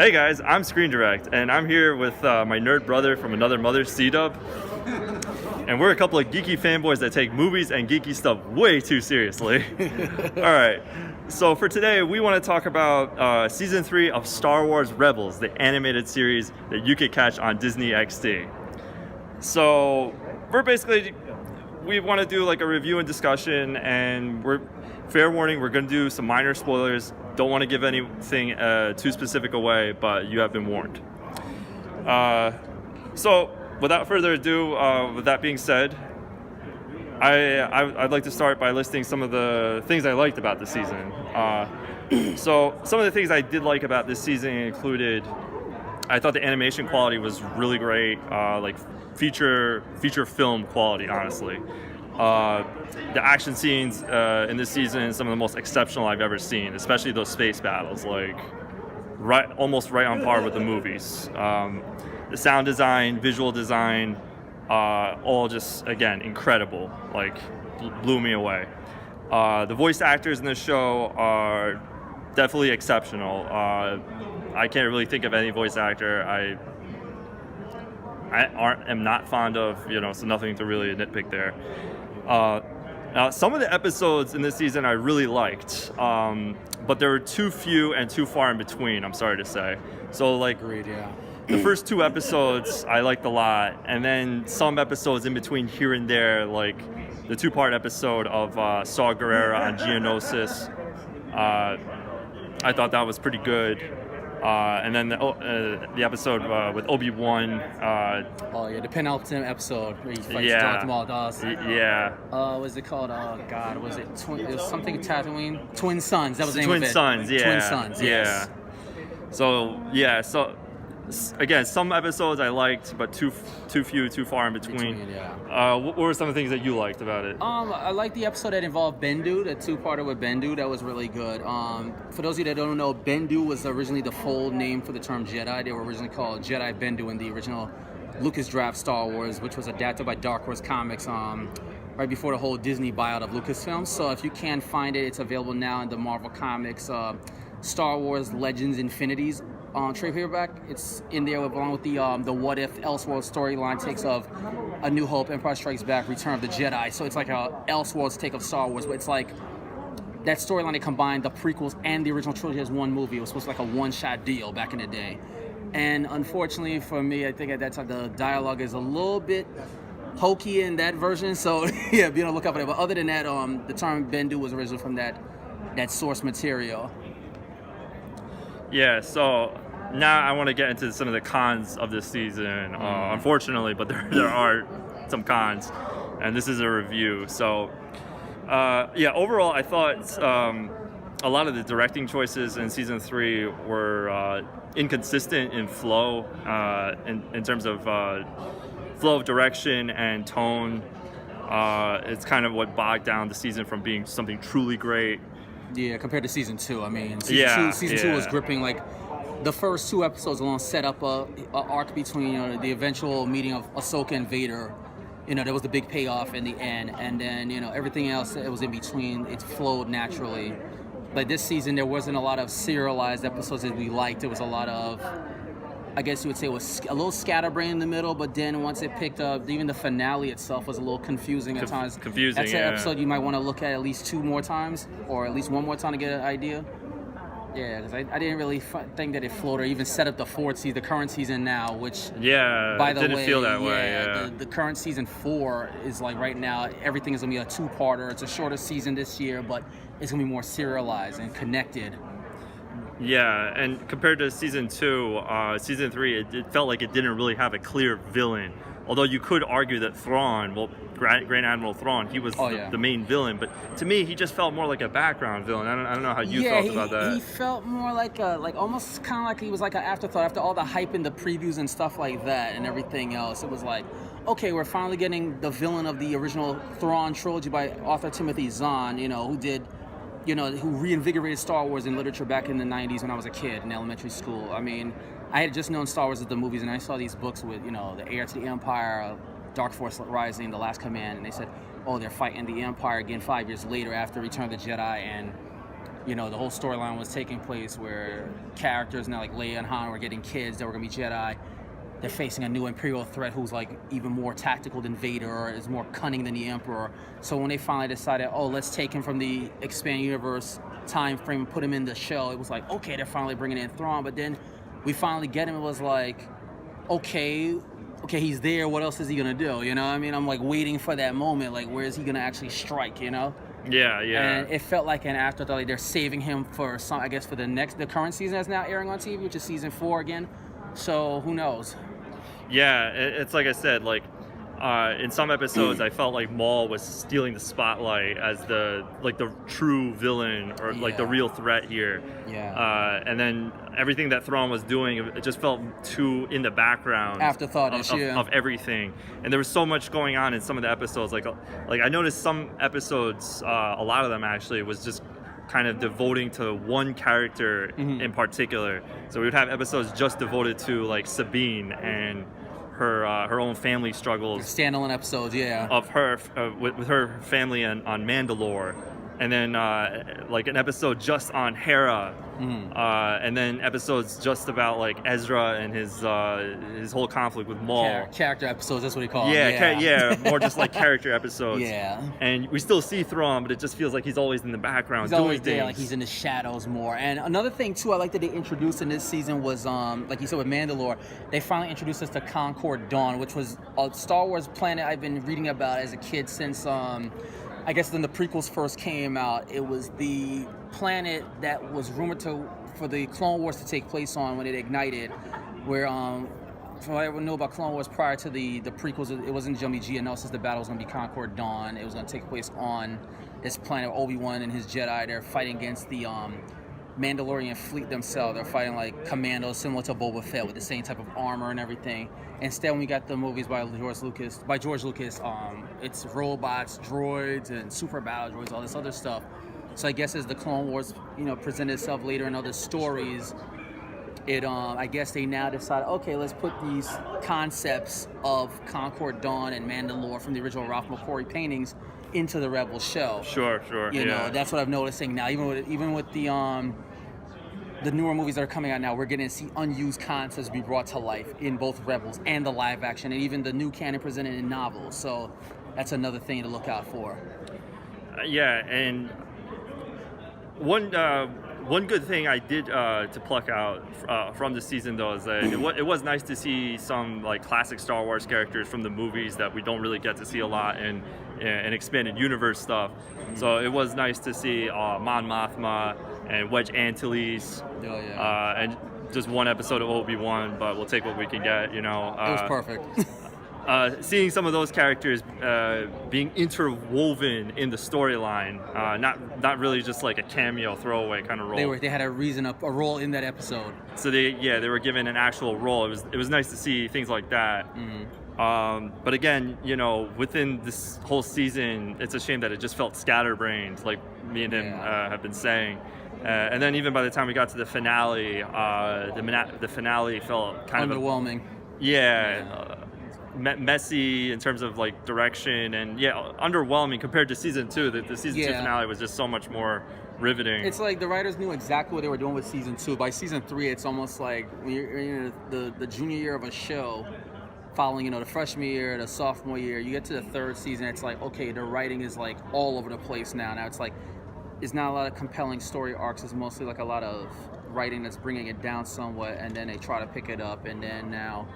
Hey guys, I'm Screen Direct, and I'm here with my nerd brother from another mother, C-Dub. And we're a couple of geeky fanboys that take movies and geeky stuff way too seriously. Alright, so for today, we want to talk about Season 3 of Star Wars Rebels, the animated series that you could catch on Disney XD. So, we want to do like a review and discussion, and fair warning, we're going to do some minor spoilers. Don't want to give anything too specific away, but you have been warned. So, without further ado, with that being said, I'd like to start by listing some of the things I liked about the season. So, some of the things I did like about this season included, I thought the animation quality was really great, like feature film quality, honestly. The action scenes in this season, some of the most exceptional I've ever seen, especially those space battles, like almost right on par with the movies. The sound design, visual design, all just, again, incredible, like blew me away. The voice actors in the show are definitely exceptional. I can't really think of any voice actor I am not fond of, so nothing to really nitpick there. Now, some of the episodes in this season I really liked, but there were too few and too far in between, I'm sorry to say. So, like, agreed, yeah. The first two episodes I liked a lot, and then some episodes in between here and there, like the two-part episode of Saw Gerrera on Geonosis, I thought that was pretty good. And then the episode with Obi-Wan. The penultimate episode where he fights Yeah. Darth Maul. Does. Yeah. What was it called? Oh God, was it? It was something Tatooine. Twin Sons. That was the name Twin of it. Sons, yeah. Twin Sons. Yes. Yeah. So again, some episodes I liked, but too few, too far in between. What were some of the things that you liked about it? I liked the episode that involved Bendu, the two-parter with Bendu. That was really good. For those of you that don't know, Bendu was originally the full name for the term Jedi. They were originally called Jedi Bendu in the original Lucas draft Star Wars, which was adapted by Dark Horse Comics right before the whole Disney buyout of Lucasfilm. So if you can find it, it's available now in the Marvel Comics Star Wars Legends Infinities trade paperback. It's in there along with the What If Elseworlds storyline takes of A New Hope, Empire Strikes Back, Return of the Jedi. So it's like a Elseworlds take of Star Wars, but it's like that storyline. They combined the prequels and the original trilogy as one movie. It was supposed to be like a one-shot deal back in the day. And unfortunately for me, I think at that time the dialogue is a little bit hokey in that version. So yeah, be on the lookout for that. But other than that, the term Bendu was originally from that source material. Yeah, so now I want to get into some of the cons of this season, unfortunately, but there are some cons, and this is a review. So, overall, I thought a lot of the directing choices in Season 3 were inconsistent in flow, in terms of flow of direction and tone. It's kind of what bogged down the season from being something truly great. Yeah, compared to season 2. I mean, season 2 was gripping. Like the first two episodes alone set up a arc between the eventual meeting of Ahsoka and Vader. There was the big payoff in the end, and then everything else that was in between. It flowed naturally. But this season there wasn't a lot of serialized episodes that we liked. There was a lot of, I guess you would say, it was a little scatterbrained in the middle, but then once it picked up, even the finale itself was a little confusing at times. That's an episode you might want to look at least two more times, or at least one more time to get an idea. Yeah, because I didn't really think that it flowed or even set up the the current season now, which, by the way, didn't feel that way. Yeah. The current season 4 is like right now, everything is going to be a two-parter. It's a shorter season this year, but it's going to be more serialized and connected. Yeah, and compared to Season 2, Season 3, it felt like it didn't really have a clear villain. Although you could argue that Thrawn, Grand Admiral Thrawn, he was the main villain, but to me, he just felt more like a background villain. I don't know how you felt about that. He felt more like almost kind of like he was like an afterthought after all the hype in the previews and stuff like that and everything else. It was like, okay, we're finally getting the villain of the original Thrawn trilogy by author Timothy Zahn, who did who reinvigorated Star Wars in literature back in the 90s when I was a kid in elementary school. I mean, I had just known Star Wars as the movies, and I saw these books with, The Heir to the Empire, Dark Force Rising, The Last Command, and they said, oh, they're fighting the Empire again 5 years later after Return of the Jedi, and You know, the whole storyline was taking place where characters now like Leia and Han were getting kids that were gonna be Jedi. They're facing a new Imperial threat who's like even more tactical than Vader or is more cunning than the Emperor. So when they finally decided, oh, let's take him from the expanded universe time frame and put him in the show, it was like, okay, they're finally bringing in Thrawn. But then we finally get him. It was like, okay, he's there. What else is he gonna do? You know, I mean, I'm like waiting for that moment. Like, where is he gonna actually strike? You know? Yeah. And it felt like an afterthought. Like they're saving him for some, I guess, for the current season that's now airing on TV, which is season 4 again. So who knows? Yeah, it's like I said, like in some episodes, I felt like Maul was stealing the spotlight as the true villain or like the real threat here. Yeah. And then everything that Thrawn was doing, it just felt too in the background. Afterthought-ish, of everything, and there was so much going on in some of the episodes. Like I noticed some episodes, a lot of them actually, was just kind of devoting to one character in particular. So we would have episodes just devoted to like Sabine and her own family struggles, Standalone episodes, yeah. of her with her family on Mandalore, and then like an episode just on Hera, and then episodes just about like Ezra and his whole conflict with Maul. Character episodes, that's what he calls them. More just like character episodes. Yeah. And we still see Thrawn, but it just feels like he's always in the background He's doing always things. there, like he's in the shadows more. And another thing too, I like that they introduced in this season was, like you said with Mandalore, they finally introduced us to Concord Dawn, which was a Star Wars planet I've been reading about as a kid since, I guess when the prequels first came out. It was the planet that was rumored for the Clone Wars to take place on when it ignited, where from what I know about Clone Wars prior to the prequels, it wasn't going to be Geonosis. The battle was going to be Concord Dawn. It was going to take place on this planet. Obi-Wan and his Jedi, they're fighting against the Mandalorian fleet themselves. They're fighting like commandos similar to Boba Fett with the same type of armor and everything. Instead, when we got the movies by George Lucas, it's robots, droids, and super battle droids, all this other stuff. So I guess as the Clone Wars, presented itself later in other stories, I guess they now decided, okay, let's put these concepts of Concord Dawn and Mandalore from the original Ralph McQuarrie paintings into the Rebel show. Sure. You know, that's what I'm noticing now. Even with the newer movies that are coming out now, we're getting to see unused concepts be brought to life in both Rebels and the live action, and even the new canon presented in novels. So that's another thing to look out for. Yeah, and one good thing I did to pluck out from the season though is that it was nice to see some like classic Star Wars characters from the movies that we don't really get to see a lot in expanded universe stuff. So it was nice to see Mon Mothma and Wedge Antilles, and just one episode of Obi-Wan, but we'll take what we can get. It was perfect. Seeing some of those characters being interwoven in the storyline, not really just like a cameo throwaway kind of role. They had a role in that episode. So they were given an actual role. It was nice to see things like that. But again, within this whole season, it's a shame that it just felt scatterbrained, like me and him have been saying. And then even by the time we got to the finale, the finale felt kind underwhelming. Messy in terms of like direction, and underwhelming compared to season 2. The season 2 finale was just so much more riveting. It's like the writers knew exactly what they were doing with season 2. By season 3, it's almost like when you're in the junior year of a show, following the freshman year, the sophomore year, you get to the third season, it's like, okay, the writing is like all over the place now. It's like it's not a lot of compelling story arcs. It's mostly like a lot of writing that's bringing it down somewhat, and then they try to pick it up, and then now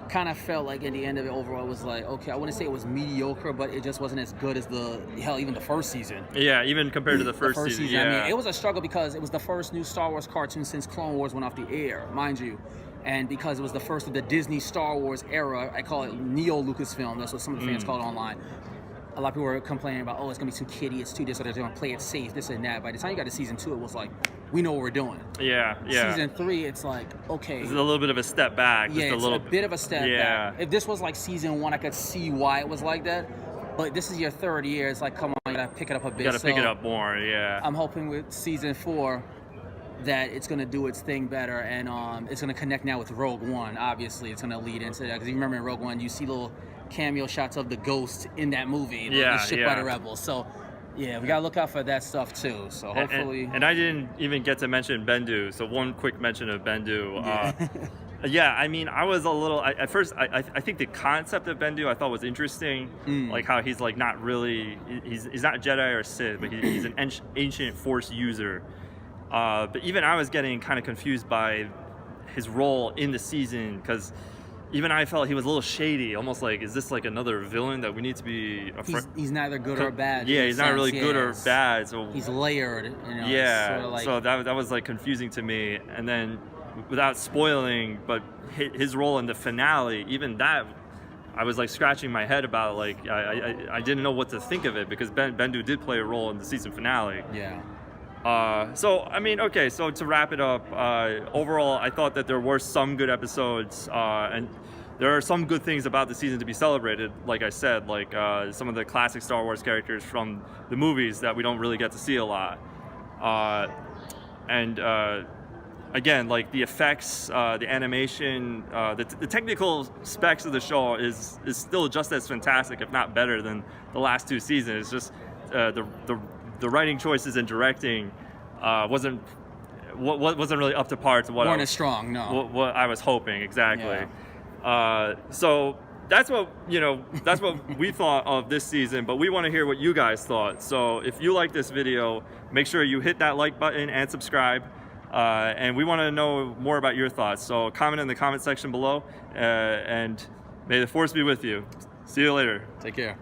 kind of felt like at the end of it overall it was like, okay, I wouldn't say it was mediocre, but it just wasn't as good as even the first season. Yeah, even compared to the first season. Yeah. I mean, it was a struggle because it was the first new Star Wars cartoon since Clone Wars went off the air, mind you. And because it was the first of the Disney Star Wars era, I call it Neo Lucasfilm. That's what some of the fans call it online. A lot of people were complaining about, it's going to be too kiddie, it's too this, or they're going to play it safe, this and that. By the time you got to season 2, it was like, we know what we're doing. Yeah. Season 3, it's like, okay. It's a little bit of a step back. Yeah, it's a bit of a step back. If this was like season 1, I could see why it was like that. But this is your third year. It's like, come on, you got to pick it up a bit. You got to pick it up more, yeah. I'm hoping with season 4 that it's going to do its thing better, and it's going to connect now with Rogue One. Obviously, it's going to lead into that. Because you remember in Rogue One, you see little cameo shots of the Ghost in that movie. The ship by the Rebels. So Yeah, we gotta look out for that stuff too. So hopefully. And I didn't even get to mention Bendu, so one quick mention of Bendu. Yeah. Yeah, I mean, I was a little. At first, I think the concept of Bendu I thought was interesting, like how he's like not really. He's not Jedi or Sith, but he's an ancient Force user. But even I was getting kind of confused by his role in the season, because even I felt he was a little shady, almost like, is this like another villain that we need to be afraid? He's neither good or bad. Yeah, in a he's not sense, really good or yes. bad. So He's layered. You know, yeah, sort of like, so that was like confusing to me. And then, without spoiling, but his role in the finale, even that, I was like scratching my head about. Like I didn't know what to think of it, because Bendu did play a role in the season finale. yeah. So I mean, okay. So to wrap it up, overall, I thought that there were some good episodes, and there are some good things about the season to be celebrated. Like I said, like some of the classic Star Wars characters from the movies that we don't really get to see a lot, and again, like the effects, the animation, the technical specs of the show is still just as fantastic, if not better, than the last two seasons. It's just the writing choices and directing wasn't really up to par to what Weren't as strong, no. what I was hoping exactly. So that's what we thought of this season, but we want to hear what you guys thought. So if you like this video, make sure you hit that like button and subscribe. And we want to know more about your thoughts. So comment in the comment section below, and may the Force be with you. See you later. Take care.